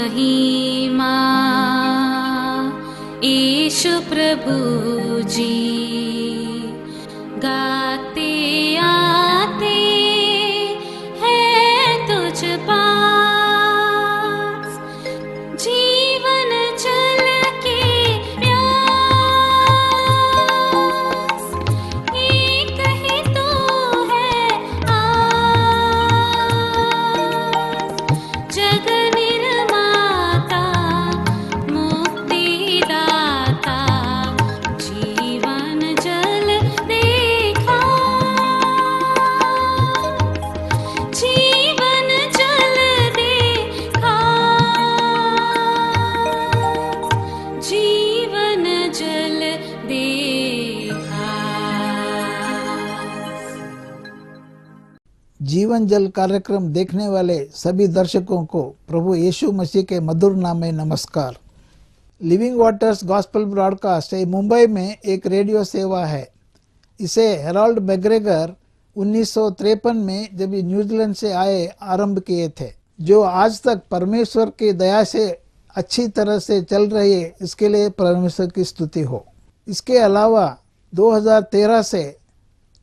महिमा ईशु प्रभु जी गाते आते हैं तुझ पास जीवन जल के प्यास एक ही तो है आस जग निर्माता मुक्तिदाता जीवन जल देखा जीवन जल देखा जीवन जल देखा। जीवन जल कार्यक्रम देखने वाले सभी दर्शकों को प्रभु यीशु मसीह के मधुर नाम में नमस्कार। Living waters gospel broadcast Mumbai में एक रेडियो सेवा है। इसे हेराल्ड मैग्रेगर 1953 में जब ये न्यूजीलैंड से आए आरंभ किए थे, जो आज तक परमेश्वर की दया से अच्छी तरह से चल रही है। इसके लिए परमेश्वर की स्तुति हो। इसके अलावा 2013 से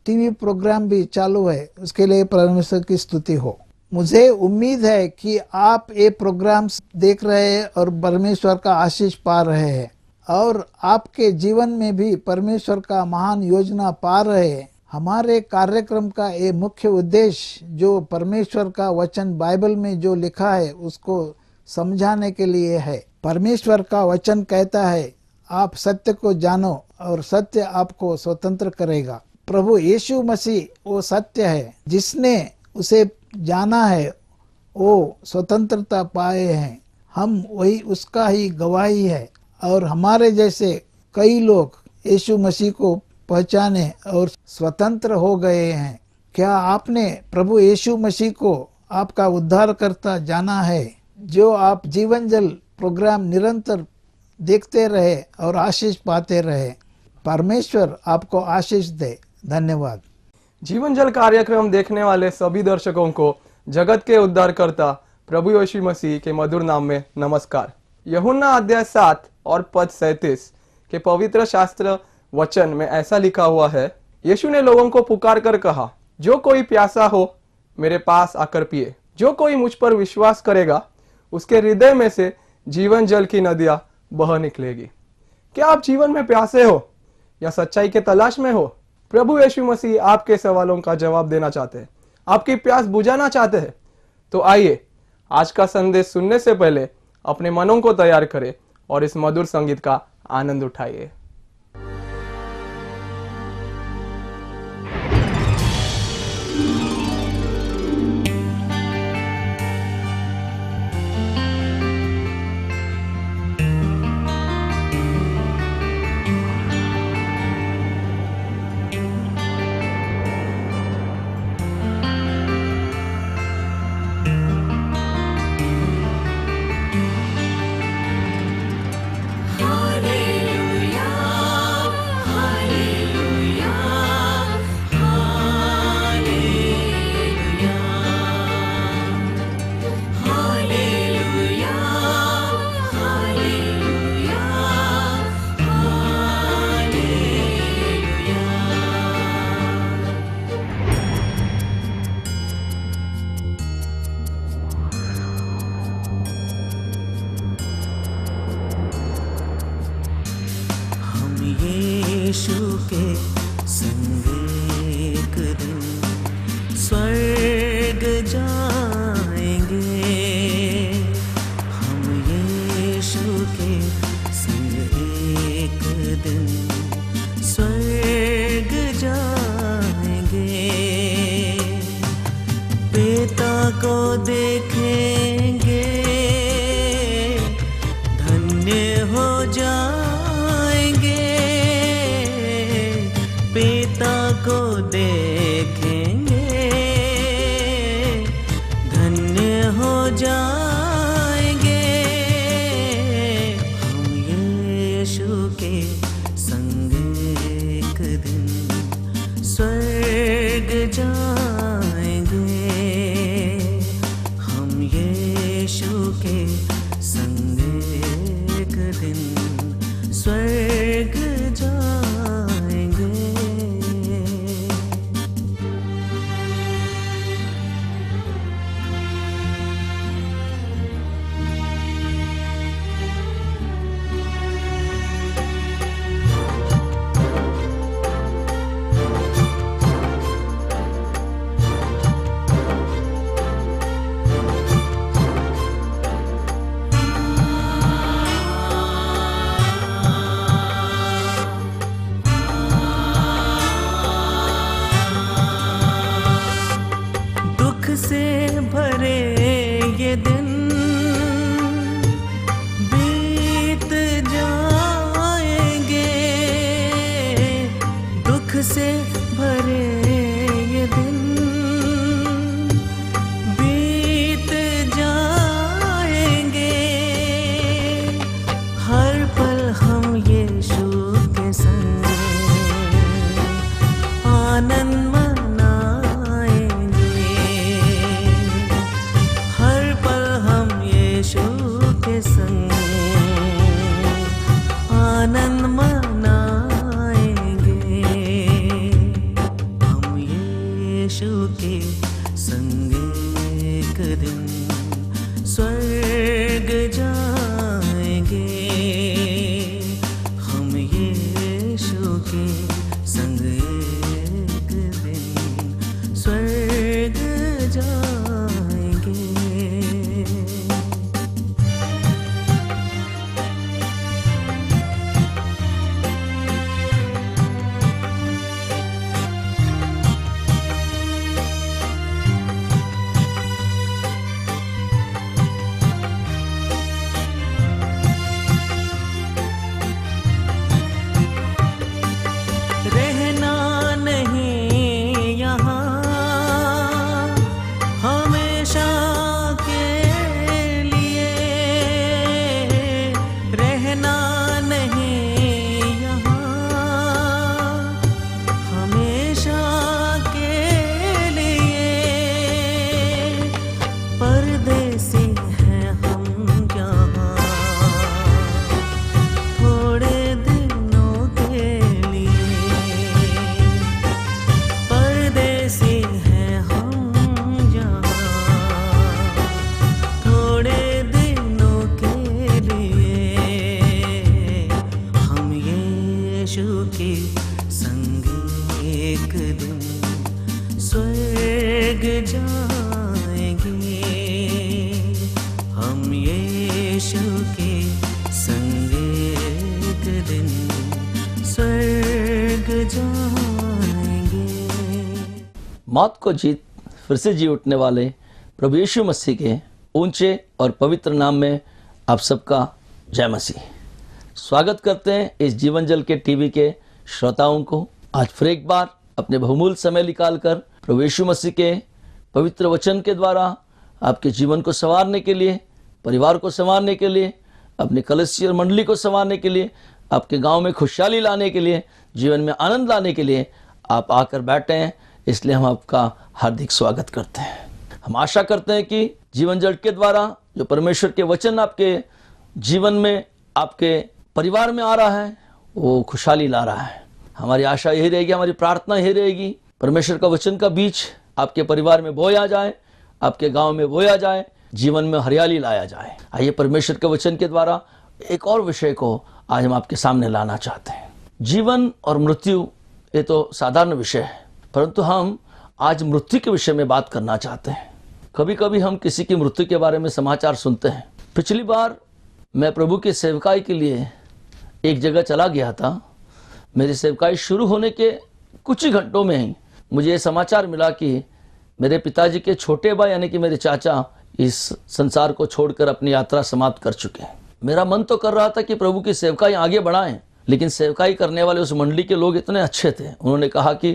टीवी प्रोग्राम भी चालू है, उसके लिए परमेश्वर की स्तुति हो। मुझे उम्मीद है कि आप ये प्रोग्राम्स देख रहे हैं और परमेश्वर का आशीष पा रहे हैं और आपके जीवन में भी परमेश्वर का महान योजना पा रहे हैं। हमारे कार्यक्रम का ये मुख्य उद्देश्य जो परमेश्वर का वचन बाइबल में जो लिखा है उसको समझाने के लिए है। परमेश्वर का वचन कहता है, आप सत्य को जानो और सत्य आपको स्वतंत्र करेगा। प्रभु यीशु मसीह वो सत्य है, जिसने उसे जाना है वो स्वतंत्रता पाए हैं। हम वही उसका ही गवाही है और हमारे जैसे कई लोग यीशु मसीह को पहचाने और स्वतंत्र हो गए हैं। क्या आपने प्रभु यीशु मसीह को आपका उद्धारकर्ता जाना है? जो आप जीवन जल प्रोग्राम निरंतर देखते रहे और आशीष पाते रहे। परमेश्वर आपको आशीष दे। धन्यवाद। जीवन जल कार्यक्रम देखने वाले सभी दर्शकों को जगत के उद्धारकर्ता प्रभु यीशु मसीह के मधुर नाम में नमस्कार। यूहन्ना अध्याय 7 और पद 37 के पवित्र शास्त्र वचन में ऐसा लिखा हुआ है, यीशु ने लोगों को पुकार कर कहा, जो कोई प्यासा हो मेरे पास आकर पिए। जो कोई मुझ पर विश्वास करेगा उसके हृदय में से जीवन जल की नदियां बह निकलेगी। क्या आप जीवन में प्यासे हो या सच्चाई के तलाश में हो? प्रभु यीशु मसीह आपके सवालों का जवाब देना चाहते हैं, आपकी प्यास बुझाना चाहते हैं। तो आइए आज का संदेश सुनने से पहले अपने मनों को तैयार करें और इस मधुर संगीत का आनंद उठाइए। यीशु के संग एक दिन स्वर्ग जाएंगे। हम यीशु के संग एक दिन स्वर्ग जाएंगे। पिता को देखेंगे, धन्य हो जाएंगे। पिता को देखेंगे, धन्य हो जाएंगे। हम यीशु के संग एक दिन स्वर्ग जाएंगे। हम यीशु के संग आनंद मनाएंगे। हम यीशु के संग एक दिन स्वर्ग जाएंगे। हम यीशु के संग एक दिन स्वर्ग जाएंगे। रहना नहीं यहाँ हमेशा के लिए, रहना नहीं यहाँ हमेशा के लिए। परदेसी हैं हम यहाँ थोड़े दिनों के लिए। परदेसी हैं हम यहाँ थोड़े दिनों के लिए। हम यीशु के संग एक दिन स्वर्ग जाएंगे। हम यीशु के संग एक दिन स्वर्ग जाएंगे। मौत को जीत फिर से जी उठने वाले प्रभु यीशु मसीह के ऊंचे और पवित्र नाम में आप सबका जय मसीह। स्वागत करते हैं इस जीवन जल के टीवी के श्रोताओं को। आज फिर एक बार अपने बहुमूल्य समय निकालकर प्रभु यीशु मसीह के पवित्र वचन के द्वारा आपके जीवन को संवारने के लिए, परिवार को संवारने के लिए, अपनी कलीसिया और मंडली को संवारने के लिए, आपके गांव में खुशहाली लाने के लिए, जीवन में आनंद लाने के लिए आप आकर बैठे हैं। इसलिए हम आपका हार्दिक स्वागत करते हैं। हम आशा करते हैं कि जीवन जल के द्वारा जो परमेश्वर के वचन आपके जीवन में, आपके परिवार में आ रहा है, वो खुशहाली ला रहा है। हमारी आशा यही रहेगी, हमारी प्रार्थना यही रहेगी, परमेश्वर का वचन का बीज आपके परिवार में बोया जाए, आपके गांव में बोया जाए, जीवन में हरियाली लाया जाए। आइए परमेश्वर के वचन के द्वारा एक और विषय को आज हम आपके सामने लाना चाहते हैं। जीवन और मृत्यु ये तो साधारण विषय है, परंतु हम आज मृत्यु के विषय में बात करना चाहते हैं। कभी कभी हम किसी की मृत्यु के बारे में समाचार सुनते हैं। पिछली बार मैं प्रभु की सेवकाई के लिए एक जगह चला गया था। मेरी सेवकाई शुरू होने के कुछ ही घंटों में ही मुझे ये समाचार मिला कि मेरे पिताजी के छोटे भाई यानी कि मेरे चाचा इस संसार को छोड़कर अपनी यात्रा समाप्त कर चुके हैं। मेरा मन तो कर रहा था कि प्रभु की सेवकाई आगे बढ़ाएं, लेकिन सेवकाई करने वाले उस मंडली के लोग इतने अच्छे थे। उन्होंने कहा कि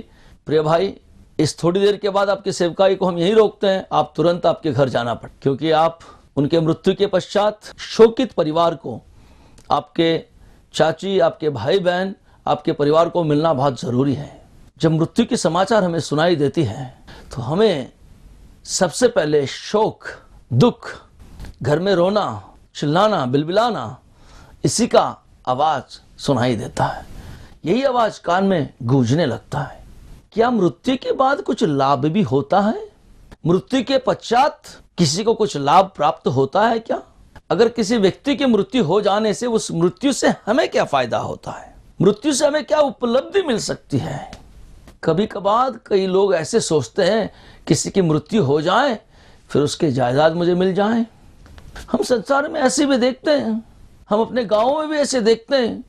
प्रिय भाई, इस थोड़ी देर के बाद आपकी सेवकाई को हम यहीं रोकते हैं, आप तुरंत आपके घर जाना पड़े, क्योंकि आप उनके मृत्यु के पश्चात शोकित परिवार को, आपके चाची, आपके भाई बहन, आपके परिवार को मिलना बहुत जरूरी है। जब मृत्यु की समाचार हमें सुनाई देती है तो हमें सबसे पहले शोक, दुख, घर में रोना, चिल्लाना, बिलबिलाना, इसी का आवाज सुनाई देता है। यही आवाज कान में गूंजने लगता है। क्या मृत्यु के बाद कुछ लाभ भी होता है? मृत्यु के पश्चात किसी को कुछ लाभ प्राप्त होता है क्या? अगर किसी व्यक्ति की मृत्यु हो जाने से उस मृत्यु से हमें क्या फायदा होता है? मृत्यु से हमें क्या उपलब्धि मिल सकती है? कभी कभार कई लोग ऐसे सोचते हैं किसी की मृत्यु हो जाए फिर उसके जायदाद मुझे मिल जाए। हम संसार में ऐसे भी देखते हैं, हम अपने गांवों में भी ऐसे देखते हैं।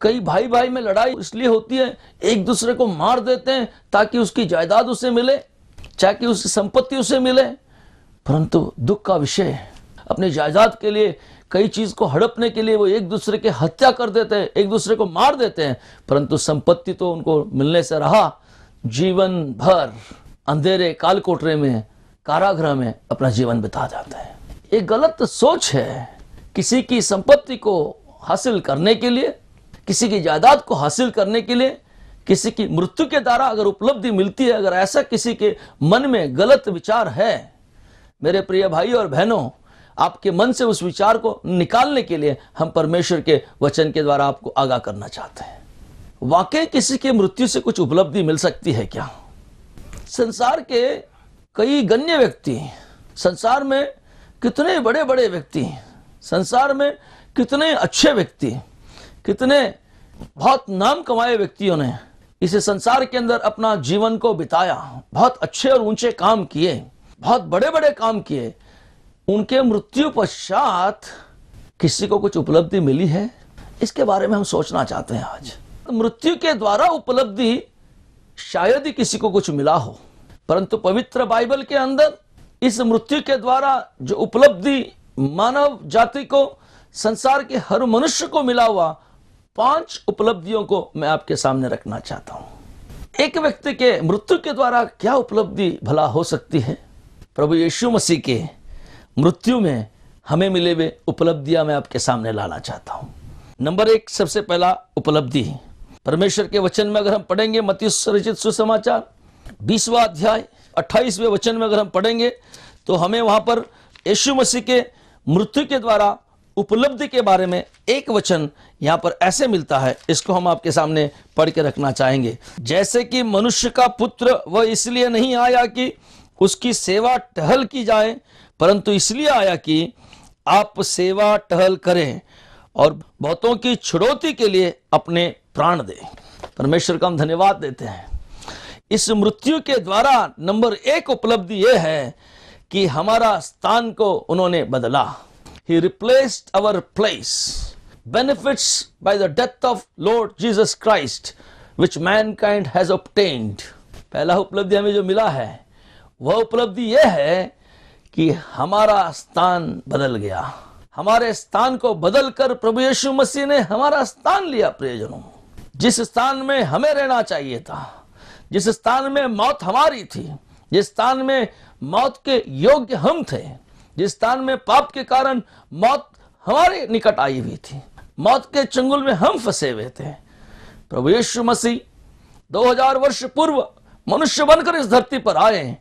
कई भाई भाई में लड़ाई इसलिए होती है, एक दूसरे को मार देते हैं ताकि उसकी जायदाद उसे मिले, ताकि उसकी संपत्ति उसे मिले। परंतु दुख का विषय, अपनी जायदाद के लिए, कई चीज को हड़पने के लिए वो एक दूसरे के हत्या कर देते हैं, एक दूसरे को मार देते हैं, परंतु संपत्ति तो उनको मिलने से रहा। जीवन भर अंधेरे काल कोठरे में, कारागृह में अपना जीवन बिता जाते हैं। एक गलत सोच है। किसी की संपत्ति को हासिल करने के लिए, किसी की जायदाद को हासिल करने के लिए, किसी की मृत्यु के द्वारा अगर उपलब्धि मिलती है, अगर ऐसा किसी के मन में गलत विचार है, मेरे प्रिय भाई और बहनों, आपके मन से उस विचार को निकालने के लिए हम परमेश्वर के वचन के द्वारा आपको आगाह करना चाहते हैं। वाकई किसी की मृत्यु से कुछ उपलब्धि मिल सकती है क्या? संसार के कई गण्य व्यक्ति, संसार में कितने बड़े बड़े व्यक्ति, संसार में कितने अच्छे व्यक्ति, कितने बहुत नाम कमाए व्यक्तियों ने इस संसार के अंदर अपना जीवन को बिताया, बहुत अच्छे और ऊंचे काम किए, बहुत बड़े बड़े काम किए। उनके मृत्यु पश्चात किसी को कुछ उपलब्धि मिली है? इसके बारे में हम सोचना चाहते हैं आज। मृत्यु के द्वारा उपलब्धि शायद ही किसी को कुछ मिला हो, परंतु पवित्र बाइबल के अंदर इस मृत्यु के द्वारा जो उपलब्धि मानव जाति को, संसार के हर मनुष्य को मिला हुआ 5 उपलब्धियों को मैं आपके सामने रखना चाहता हूं। एक व्यक्ति के मृत्यु के द्वारा क्या उपलब्धि भला हो सकती है? प्रभु यीशु मसीह के मृत्यु में हमें मिले हुए उपलब्धियां मैं आपके सामने लाना चाहता हूं। नंबर 1, सबसे पहला उपलब्धि परमेश्वर के वचन में अगर हम पढ़ेंगे, मत्ती रचित सुसमाचार 20वां अध्याय 28वें वचन में अगर हम पढ़ेंगे तो हमें वहां पर यीशु मसीह के मृत्यु के द्वारा उपलब्धि के बारे में एक वचन यहां पर ऐसे मिलता है। इसको हम आपके सामने पढ़ के रखना चाहेंगे। जैसे कि मनुष्य का पुत्र वह इसलिए नहीं आया कि उसकी सेवा टहल की जाए, परंतु इसलिए आया कि आप सेवा टहल करें और बहुतों की छुड़ौती के लिए अपने प्राण दें। परमेश्वर का हम धन्यवाद देते हैं। इस मृत्यु के द्वारा नंबर 1 उपलब्धि यह है कि हमारा स्थान को उन्होंने बदला। He replaced our place, benefits by the death of Lord Jesus Christ, which mankind has obtained. पहला उपलब्धि हमें जो मिला है वह उपलब्धि यह है कि हमारा स्थान बदल गया। हमारे स्थान को बदलकर प्रभु यीशु मसीह ने हमारा स्थान लिया। प्रियजनों, जिस स्थान में हमें रहना चाहिए था, जिस स्थान में मौत हमारी थी, जिस स्थान में मौत के योग्य हम थे, जिस स्थान में पाप के कारण मौत हमारे निकट आई हुई थी, मौत के चंगुल में हम फंसे हुए थे, प्रभु यीशु मसीह 2000 वर्ष पूर्व मनुष्य बनकर इस धरती पर आए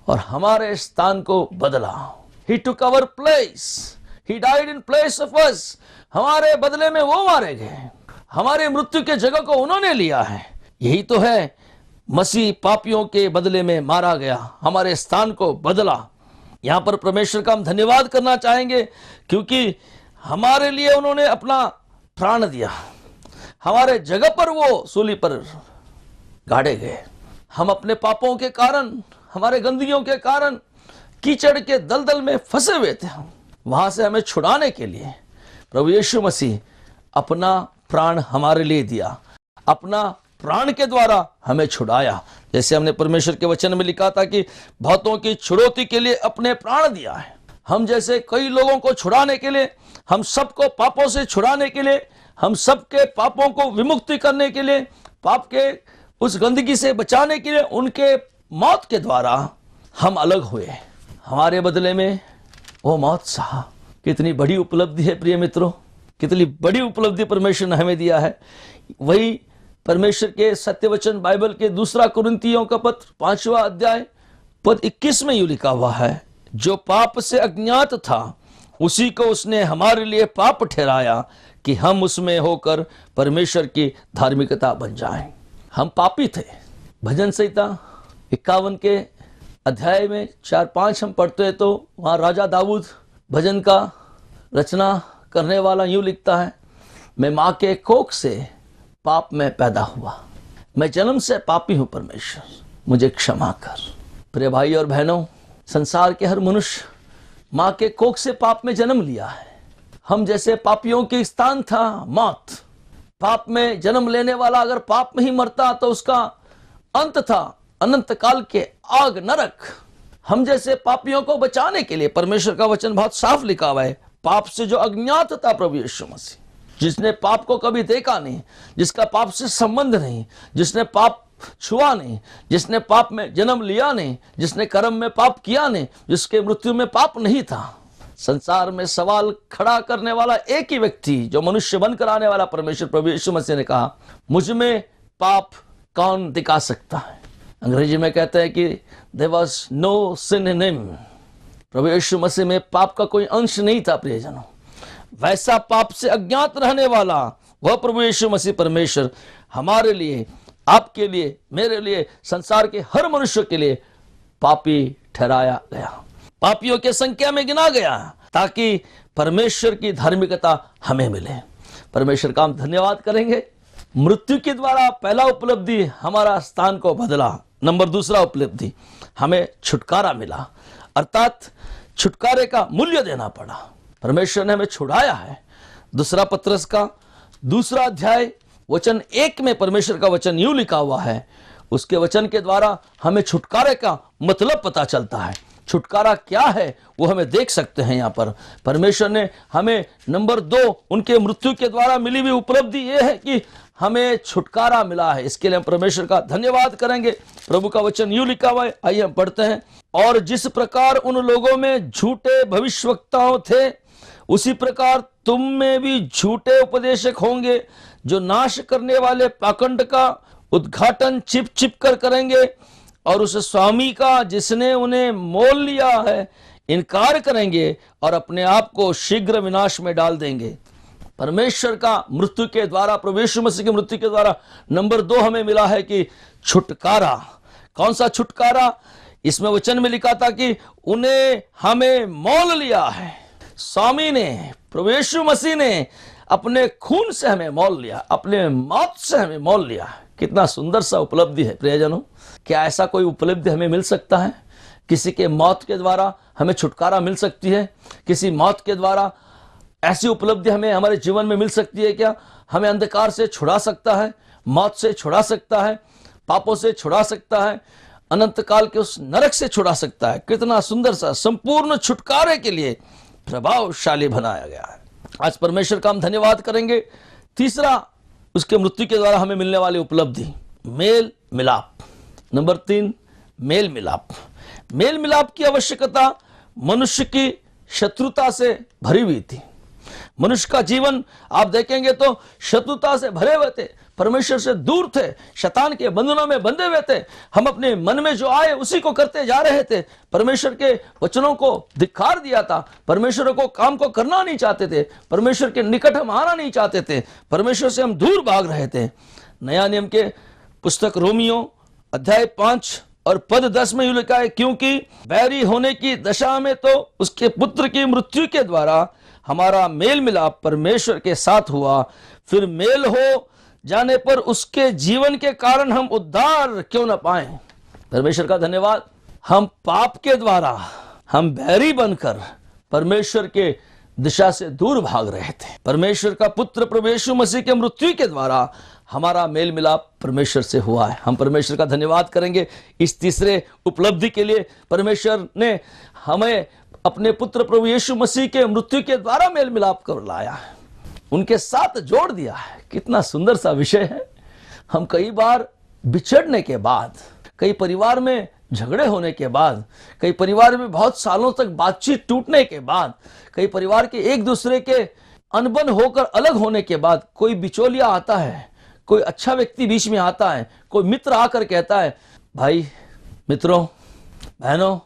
और हमारे स्थान को बदला। He took our place. He died in place of us. हमारे बदले में वो मारे गए, हमारे मृत्यु के जगह को उन्होंने लिया है। यही तो है, मसीह पापियों के बदले में मारा गया, हमारे स्थान को बदला। यहां पर परमेश्वर का हम धन्यवाद करना चाहेंगे क्योंकि हमारे लिए उन्होंने अपना प्राण दिया। हमारे जगह पर वो सूली पर गाड़े गए। हम अपने पापों के कारण, हमारे गंदगियों के कारण कीचड़ के दलदल में फंसे हुए थे। वहां से हमें छुड़ाने के लिए प्रभु यीशु मसीह अपना प्राण हमारे लिए दिया, अपना प्राण के द्वारा हमें छुड़ाया। जैसे हमने परमेश्वर के वचन में लिखा था कि बहुतों की छुड़ौती के लिए अपने प्राण दिया है। हम जैसे कई लोगों को छुड़ाने के लिए, हम सबको पापों से छुड़ाने के लिए, हम सबके पापों को विमुक्ति करने के लिए, पाप के उस गंदगी से बचाने के लिए उनके मौत के द्वारा हम अलग हुए। हमारे बदले में वो मौत सहा। कितनी बड़ी उपलब्धि है प्रिय मित्रों, कितनी बड़ी उपलब्धि परमेश्वर ने हमें दिया है। वही परमेश्वर के सत्यवचन बाइबल के 2 कुरिन्थियों का पत्र 5वां अध्याय पद 21 में यूं लिखा हुआ है, जो पाप से अज्ञात था उसी को उसने हमारे लिए पाप ठहराया कि हम उसमें होकर परमेश्वर की धार्मिकता बन जाएं। हम पापी थे। भजन संहिता 51 के अध्याय में 4-5 हम पढ़ते हैं तो वहाँ राजा दाऊद भजन का रचना करने वाला यूं लिखता है, मैं माँ के कोख से पाप में पैदा हुआ, मैं जन्म से पापी हूं, परमेश्वर मुझे क्षमा कर। प्रिय भाई और बहनों, संसार के हर मनुष्य माँ के कोख से पाप में जन्म लिया है। हम जैसे पापियों के स्थान था मौत। पाप में जन्म लेने वाला अगर पाप में ही मरता तो उसका अंत था अनंत काल के आग नरक। हम जैसे पापियों को बचाने के लिए परमेश्वर का वचन बहुत साफ लिखा हुआ है, पाप से जो अज्ञात था प्रभु यीशु मसीह, जिसने पाप को कभी देखा नहीं, जिसका पाप से संबंध नहीं, जिसने पाप छुआ नहीं, जिसने पाप में जन्म लिया नहीं, जिसने कर्म में पाप किया नहीं, जिसके मृत्यु में पाप नहीं था। संसार में सवाल खड़ा करने वाला एक ही व्यक्ति जो मनुष्य बनकर आने वाला परमेश्वर प्रभु यीशु मसीह ने कहा, मुझ में पाप कौन दिखा सकता है। अंग्रेजी में कहते हैं कि there was no sin in him, प्रभु यीशु मसीह में पाप का कोई अंश नहीं था प्रियजनों। वैसा पाप से अज्ञात रहने वाला वह प्रभु यीशु मसीह परमेश्वर हमारे लिए, आपके लिए, मेरे लिए, संसार के हर मनुष्य के लिए पापी ठहराया गया, पापियों के संख्या में गिना गया, ताकि परमेश्वर की धार्मिकता हमें मिले। परमेश्वर का हम धन्यवाद करेंगे। मृत्यु के द्वारा पहला उपलब्धि हमारा स्थान को बदला। नंबर दूसरा उपलब्धि, हमें छुटकारा मिला, अर्थात छुटकारे का मूल्य देना पड़ा। परमेश्वर ने हमें छुड़ाया है। दूसरा पत्रस का 2 अध्याय वचन 1 में परमेश्वर का वचन यूं लिखा हुआ है, उसके वचन के द्वारा हमें छुटकारे का मतलब पता चलता है। छुटकारा क्या है वो हमें देख सकते हैं। यहाँ पर परमेश्वर ने हमें नंबर 2 उनके मृत्यु के द्वारा मिली हुई उपलब्धि ये है कि हमें छुटकारा मिला है। इसके लिए हम परमेश्वर का धन्यवाद करेंगे। प्रभु का वचन यूं लिखा हुआ है, आइए हम पढ़ते हैं। और जिस प्रकार उन लोगों में झूठे भविष्यवक्ताओं थे, उसी प्रकार तुम में भी झूठे उपदेशक होंगे, जो नाश करने वाले पाखंड का उद्घाटन छिप छिप कर करेंगे और उस स्वामी का जिसने उन्हें मोल लिया है इनकार करेंगे और अपने आप को शीघ्र विनाश में डाल देंगे। परमेश्वर का मृत्यु के द्वारा, प्रभु यीशु मसीह की मृत्यु के द्वारा नंबर 2 हमें मिला है कि छुटकारा। कौन सा छुटकारा? इसमें वचन में लिखा था कि उन्हें हमें मोल लिया है। स्वामी ने, प्रभु यीशु मसीह ने अपने खून से हमें मोल लिया, अपने मौत से हमें मोल लिया। कितना सुंदर सा उपलब्धि है प्रियजनों। क्या ऐसा कोई उपलब्धि हमें मिल सकता है? किसी के मौत के द्वारा हमें छुटकारा मिल सकती है? किसी मौत के द्वारा ऐसी उपलब्धि हमें हमारे जीवन में मिल सकती है क्या? हमें अंधकार से छुड़ा सकता है, मौत से छुड़ा सकता है, पापों से छुड़ा सकता है, अनंत काल के उस नरक से छुड़ा सकता है। कितना सुंदर सा संपूर्ण छुटकारे के लिए प्रभावशाली बनाया गया है। आज परमेश्वर का हम धन्यवाद करेंगे। तीसरा, उसके मृत्यु के द्वारा हमें मिलने वाली उपलब्धि, मेल मिलाप। नंबर 3, मेल मिलाप। मेल मिलाप की आवश्यकता मनुष्य की शत्रुता से भरी हुई थी। मनुष्य का जीवन आप देखेंगे तो शत्रुता से भरे हुए थे, परमेश्वर से दूर थे, शैतान के बंधनों में बंधे हुए थे। हम अपने मन में जो आए उसी को करते जा रहे थे। परमेश्वर के वचनों को धिक्कार दिया था। परमेश्वर को काम को करना नहीं चाहते थे। परमेश्वर के निकट हम आना नहीं चाहते थे। परमेश्वर से हम दूर भाग रहे थे। नया नियम के पुस्तक रोमियो अध्याय 5 और पद 10 में यूं लिखा है, क्योंकि बैरी होने की दशा में तो उसके पुत्र की मृत्यु के द्वारा हमारा मेल मिलाप परमेश्वर के साथ हुआ, फिर मेल हो जाने पर उसके जीवन के कारण हम उद्धार क्यों न पाए। परमेश्वर का धन्यवाद। हम पाप के द्वारा हम बैरी बनकर परमेश्वर के दिशा से दूर भाग रहे थे। परमेश्वर का पुत्र प्रभु यीशु मसीह के मृत्यु के द्वारा हमारा मेल मिलाप परमेश्वर से हुआ है। हम परमेश्वर का धन्यवाद करेंगे इस तीसरे उपलब्धि के लिए। परमेश्वर ने हमें अपने पुत्र प्रभु यीशु मसीह के मृत्यु के द्वारा मेल मिलाप कर लाया है, उनके साथ जोड़ दिया है। कितना सुंदर सा विषय है। हम कई बार बिछड़ने के बाद, कई परिवार में झगड़े होने के बाद, कई परिवार में बहुत सालों तक बातचीत टूटने के बाद, कई परिवार के एक दूसरे के अनबन होकर अलग होने के बाद कोई बिचौलिया आता है, कोई अच्छा व्यक्ति बीच में आता है, कोई मित्र आकर कहता है, भाई, मित्रों, बहनों,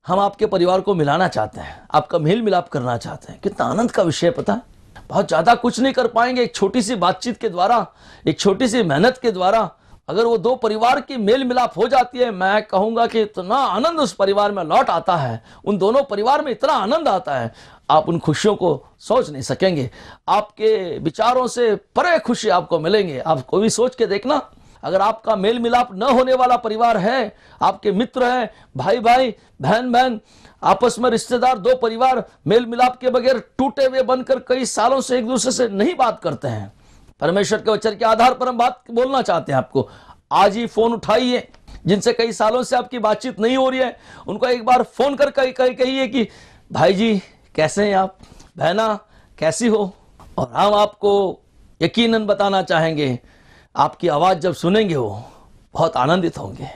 हम आपके परिवार को मिलाना चाहते हैं, आपका मेल मिलाप करना चाहते हैं। कितना आनंद का विषय पता है। बहुत ज्यादा कुछ नहीं कर पाएंगे, एक छोटी सी बातचीत के द्वारा, एक छोटी सी मेहनत के द्वारा अगर वो 2 परिवार की मेल मिलाप हो जाती है, मैं कहूंगा कि इतना आनंद उस परिवार में लौट आता है, उन दोनों परिवार में इतना आनंद आता है, आप उन खुशियों को सोच नहीं सकेंगे। आपके विचारों से परे खुशी आपको मिलेंगे। आपको भी सोच के देखना, अगर आपका मेल मिलाप न होने वाला परिवार है, आपके मित्र हैं, भाई भाई, बहन बहन, आपस में रिश्तेदार, 2 परिवार मेल मिलाप के बगैर टूटे हुए बनकर कई सालों से एक दूसरे से नहीं बात करते हैं। परमेश्वर के वचन के आधार पर हम बात बोलना चाहते हैं आपको। आज ही फोन उठाइए, जिनसे कई सालों से आपकी बातचीत नहीं हो रही है, उनको एक बार फोन कर कहिए कि भाई जी कैसे हैं आप, बहना कैसी हो। और हम आपको यकीनन बताना चाहेंगे, आपकी आवाज जब सुनेंगे वो बहुत आनंदित होंगे,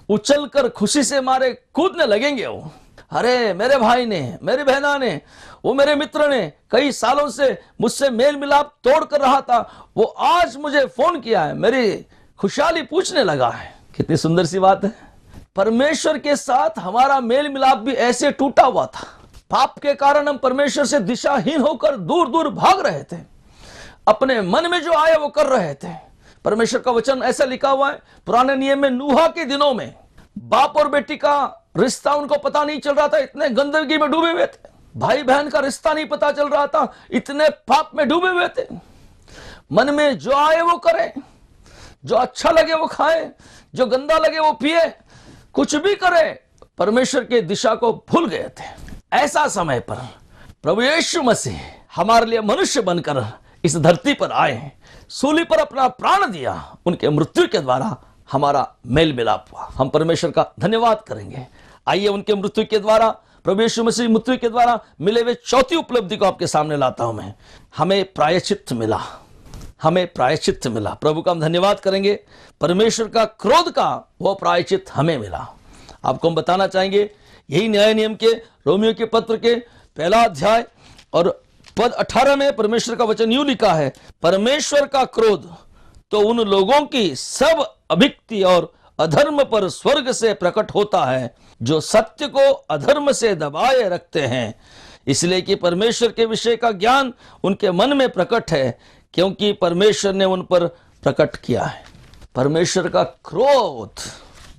उछलकर खुशी से मारे कूदने लगेंगे। वो, अरे मेरे भाई ने, मेरी बहना ने, वो मेरे मित्र ने कई सालों से मुझसे मेल मिलाप तोड़ कर रहा था, वो आज मुझे फोन किया है, मेरी खुशहाली पूछने लगा है। कितनी सुंदर सी बात है। परमेश्वर के साथ हमारा मेल मिलाप भी ऐसे टूटा हुआ था। पाप के कारण हम परमेश्वर से दिशाहीन होकर दूर दूर भाग रहे थे, अपने मन में जो आया वो कर रहे थे। परमेश्वर का वचन ऐसा लिखा हुआ है पुराने नियम में, नूहा के दिनों में बाप और बेटी का रिश्ता उनको पता नहीं चल रहा था, इतने गंदगी में डूबे हुए थे। भाई बहन का रिश्ता नहीं पता चल रहा था, इतने पाप में डूबे हुए थे। मन में जो आए वो करे, जो अच्छा लगे वो खाए, जो गंदा लगे वो पिए, कुछ भी करे, परमेश्वर के दिशा को भूल गए थे। ऐसा समय पर प्रभु यीशु मसीह हमारे लिए मनुष्य बनकर इस धरती पर आए, सूली पर अपना प्राण दिया, उनके मृत्यु के द्वारा हमारा मेल मिलाप हुआ। हम परमेश्वर का धन्यवाद करेंगे। आइए उनके मृत्यु के द्वारा, प्रभु यीशु मसीह मृत्यु के द्वारा मिले हुए चौथी उपलब्धि को आपके सामने लाता हूं मैं। हमें प्रायश्चित मिला, हमें प्रायश्चित मिला। प्रभु का हम धन्यवाद करेंगे। परमेश्वर का क्रोध का वो प्रायश्चित हमें मिला। आपको हम बताना चाहेंगे, यही न्याय नियम के रोमियो के पत्र के 1 अध्याय और पद 18 में परमेश्वर का वचन यूं लिखा है, परमेश्वर का क्रोध तो उन लोगों की सब अभिक्ति और अधर्म पर स्वर्ग से प्रकट होता है जो सत्य को अधर्म से दबाए रखते हैं, इसलिए कि परमेश्वर के विषय का ज्ञान उनके मन में प्रकट है, क्योंकि परमेश्वर ने उन पर प्रकट किया है। परमेश्वर का क्रोध,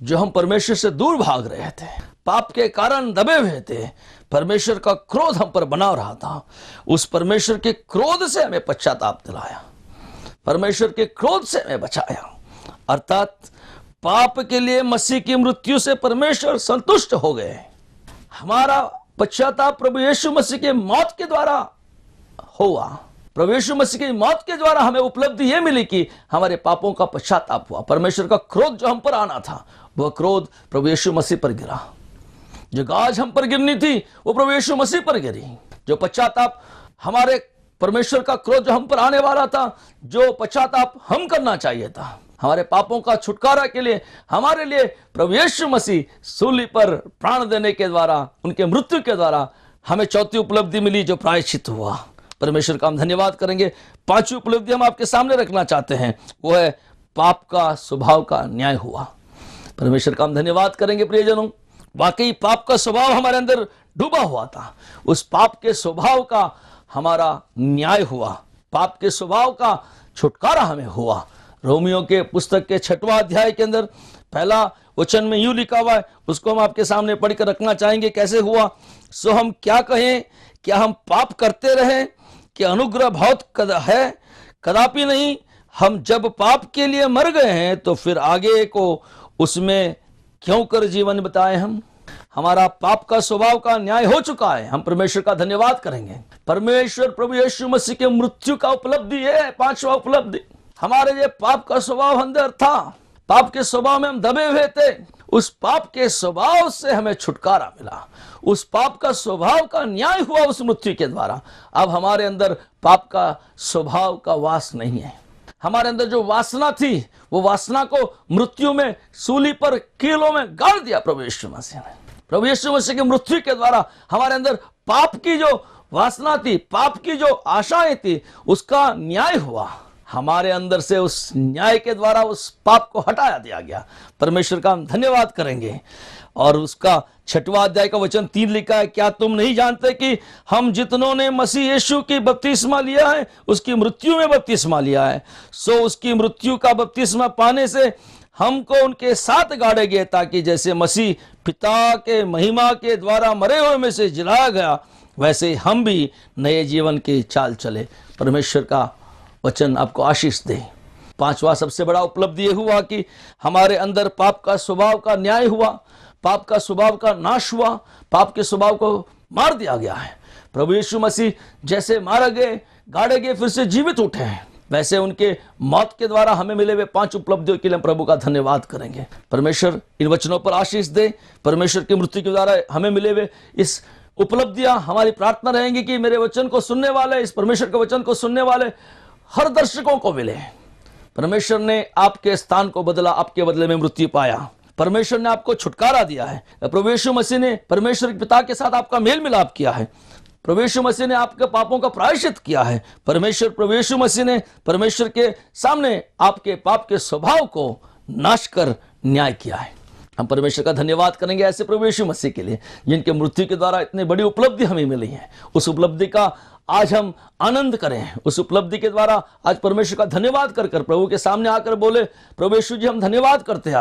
जो हम परमेश्वर से दूर भाग रहे थे, पाप के कारण दबे हुए थे, परमेश्वर का क्रोध हम पर बना रहा था, उस परमेश्वर के क्रोध से हमें पश्चाताप दिलाया, परमेश्वर के क्रोध से हमें बचाया। अर्थात पाप के लिए मसीह की मृत्यु से परमेश्वर संतुष्ट हो गए। हमारा पश्चाताप प्रभु यीशु मसीह के मौत के द्वारा हुआ। प्रभु यीशु मसीह की मौत के द्वारा हमें उपलब्धि यह मिली कि हमारे पापों का पश्चाताप हुआ। परमेश्वर का क्रोध जो हम पर आना था, वह क्रोध प्रभु यीशु मसीह पर गिरा। जो गाज हम पर गिरनी थी वो प्रभु यीशु मसीह पर गिरी। जो पश्चाताप, हमारे परमेश्वर का क्रोध जो हम पर आने वाला था, जो पश्चाताप हम करना चाहिए था हमारे पापों का छुटकारा के लिए, हमारे लिए प्रभु यीशु मसीह सूली पर प्राण देने के द्वारा, उनके मृत्यु के द्वारा हमें चौथी उपलब्धि मिली जो प्रायश्चित हुआ। परमेश्वर का हम धन्यवाद करेंगे। पांचवी उपलब्धि हम आपके सामने रखना चाहते हैं, वो है पाप का स्वभाव का न्याय हुआ। परमेश्वर का हम धन्यवाद करेंगे। प्रियजनों, वाकई पाप का स्वभाव हमारे अंदर डूबा हुआ था, उस पाप के स्वभाव का हमारा न्याय हुआ, पाप के स्वभाव का छुटकारा हमें हुआ। रोमियो के पुस्तक के 6वां अध्याय के अंदर 1 वचन में यूं लिखा हुआ है, उसको हम आपके सामने पढ़कर रखना चाहेंगे। कैसे हुआ? सो हम क्या कहें? क्या हम पाप करते रहें कि अनुग्रह बहुत है? कदापि नहीं। हम जब पाप के लिए मर गए हैं तो फिर आगे को उसमें क्यों कर जीवन बिताए हम? हमारा पाप का स्वभाव का न्याय हो चुका है। हम परमेश्वर का धन्यवाद करेंगे। परमेश्वर प्रभु यीशु मसीह के मृत्यु का उपलब्धि है। 5वां उपलब्धि, हमारे लिए पाप का स्वभाव अंदर था, पाप के स्वभाव में हम दबे हुए थे, उस पाप के स्वभाव से हमें छुटकारा मिला, उस पाप का स्वभाव का न्याय हुआ उस मृत्यु के द्वारा। अब हमारे अंदर पाप का स्वभाव का वास नहीं है। हमारे अंदर जो वासना थी, वो वासना को मृत्यु में सूली पर कीलों में गाड़ दिया प्रभु यीशु मसीह ने। प्रभु यीशु मसीह की मृत्यु के द्वारा हमारे अंदर पाप की जो वासना थी, पाप की जो आशाएं थी, उसका न्याय हुआ। हमारे अंदर से उस न्याय के द्वारा उस पाप को हटाया दिया गया। परमेश्वर का हम धन्यवाद करेंगे। और उसका 6वां अध्याय का वचन 3 लिखा है, क्या तुम नहीं जानते कि हम जितनों ने मसीह यीशु की बपतिस्मा लिया है, उसकी मृत्यु में बपतिस्मा लिया है, सो उसकी मृत्यु का बपतिस्मा पाने से हमको उनके साथ गाड़े गए, ताकि जैसे मसीह पिता के महिमा के द्वारा मरे हुए में से जिलाया गया, वैसे हम भी नए जीवन की चाल चले। परमेश्वर का वचन आपको आशीष दे। 5वां सबसे बड़ा उपलब्धि यह हुआ कि हमारे अंदर पाप का स्वभाव का न्याय हुआ, पाप का स्वभाव का नाश हुआ, पाप के स्वभाव को मार दिया गया है। प्रभु यीशु मसीह जैसे मारे गए, गाड़े गए, फिर से जीवित उठे हैं, वैसे उनके मौत के द्वारा हमें मिले हुए 5 उपलब्धियों के लिए हम प्रभु का धन्यवाद करेंगे। परमेश्वर इन वचनों पर आशीष दे। परमेश्वर की मृत्यु के द्वारा हमें मिले हुए इस उपलब्धियां, हमारी प्रार्थना रहेंगी कि मेरे वचन को सुनने वाले, इस परमेश्वर के वचन को सुनने वाले हर दर्शकों को मिले। परमेश्वर ने आपके स्थान को बदला, आपके बदले में मृत्यु पाया। परमेश्वर ने आपको छुटकारा दिया है। प्रभु यीशु मसीह ने परमेश्वर के पिता के साथ आपका मेल मिलाप किया है। प्रभु यीशु मसीह ने आपके पापों का प्रायश्चित किया है। प्रभु यीशु मसीह ने परमेश्वर के सामने आपके पाप के स्वभाव को नाश कर न्याय किया है। हम परमेश्वर का धन्यवाद करेंगे ऐसे प्रभु यीशु मसीह के लिए जिनके मृत्यु के द्वारा इतनी बड़ी उपलब्धि हमें मिली है। उस उपलब्धि का आज हम आनंद करें। उस उपलब्धि के द्वारा आज परमेश्वर का धन्यवाद कर प्रभु के सामने आकर बोले, प्रभु यीशु जी हम धन्यवाद करते हैं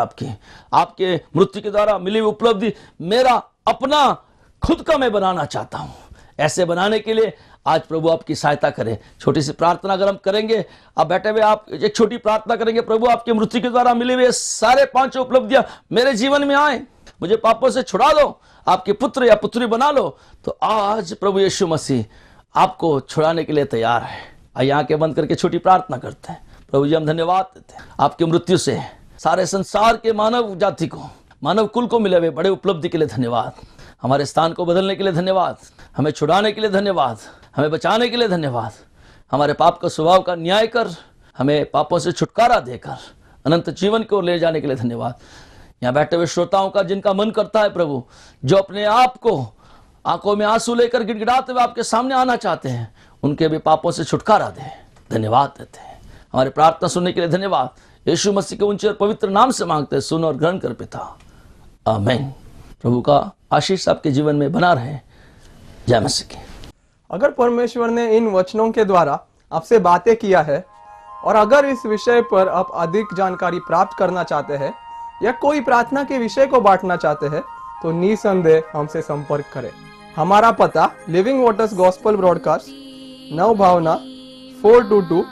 आपके मृत्यु के द्वारा मिली उपलब्धि मेरा अपना खुद का मैं बनाना चाहता हूं। ऐसे बनाने के लिए आज प्रभु आपकी सहायता करें। छोटी सी प्रार्थना अगर हम करेंगे, आप बैठे हुए आप एक छोटी प्रार्थना करेंगे, प्रभु आपके मृत्यु के द्वारा मिले हुए सारे 5 उपलब्धियां मेरे जीवन में आए, मुझे पापों से छुड़ा दो, आपके पुत्र या पुत्री बना लो। तो आज प्रभु यीशु मसीह आपको छुड़ाने के लिए तैयार है। आइए आंखें बंद करके छोटी प्रार्थना करते हैं। प्रभु जी हम धन्यवाद देते हैं आपकी मृत्यु से सारे संसार के मानव जाति को, मानव कुल को मिले हुए बड़े उपलब्धि के लिए धन्यवाद। हमारे स्थान को बदलने के लिए धन्यवाद, हमें छुड़ाने के लिए धन्यवाद, हमें बचाने के लिए धन्यवाद। हमारे पाप का स्वभाव का न्याय कर हमें पापों से छुटकारा देकर अनंत जीवन को ले जाने के लिए धन्यवाद। यहाँ बैठे हुए श्रोताओं का जिनका मन करता है प्रभु, जो अपने आप को आंखों में आंसू लेकर गिड़गिड़ाते हुए आपके सामने आना चाहते हैं, उनके भी पापों से छुटकारा दे, धन्यवाद देते हैं। हमारी प्रार्थना सुनने के लिए धन्यवाद। यीशु मसीह के ऊंचे और पवित्र नाम से मांगते हैं, सुन और ग्रहण कर पिता, आमीन। प्रभु का आशीष आपके जीवन में बना रहे। जय मसीह की। अगर परमेश्वर ने इन वचनों के द्वारा आपसे बातें किया है और अगर इस विषय पर आप अधिक जानकारी प्राप्त करना चाहते हैं या कोई प्रार्थना के विषय को बांटना चाहते हैं तो निसंदेह हमसे संपर्क करें। हमारा पता living waters Gospel Broadcast, Nav Bhavna 422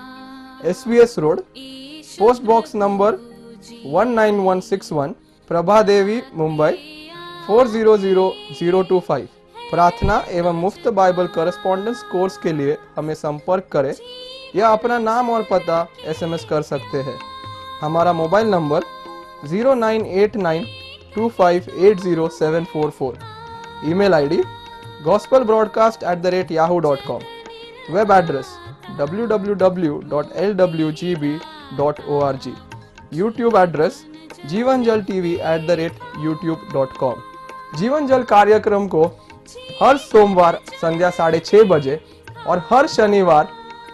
SVS road, post box number 19161, Prabhadevi, Mumbai 400025। प्रार्थना एवं मुफ्त बाइबल करस्पॉन्डेंस कोर्स के लिए हमें संपर्क करें या अपना नाम और पता SMS कर सकते हैं। हमारा mobile number 098925807444, email ID gospelbroadcast@yahoo.com, web address www.lwgb.org, YouTube address जीवन जल TV@youtube.com। जीवन जल कार्यक्रम को हर सोमवार संध्या 6:30 बजे और हर शनिवार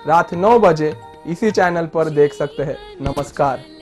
रात 9 बजे इसी चैनल पर देख सकते हैं। नमस्कार।